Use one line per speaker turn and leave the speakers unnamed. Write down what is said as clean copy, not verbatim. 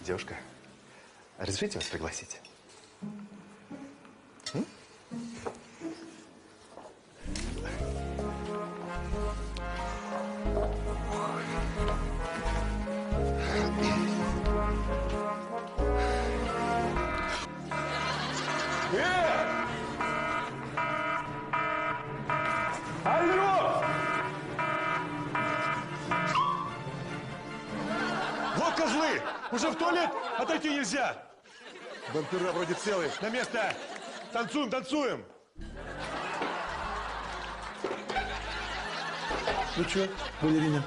Девушка, разрешите вас пригласить?
Алло! Вот козлы! Уже в туалет отойти нельзя! Бампера вроде целые. На место! Танцуем, танцуем! Ну что, балерина?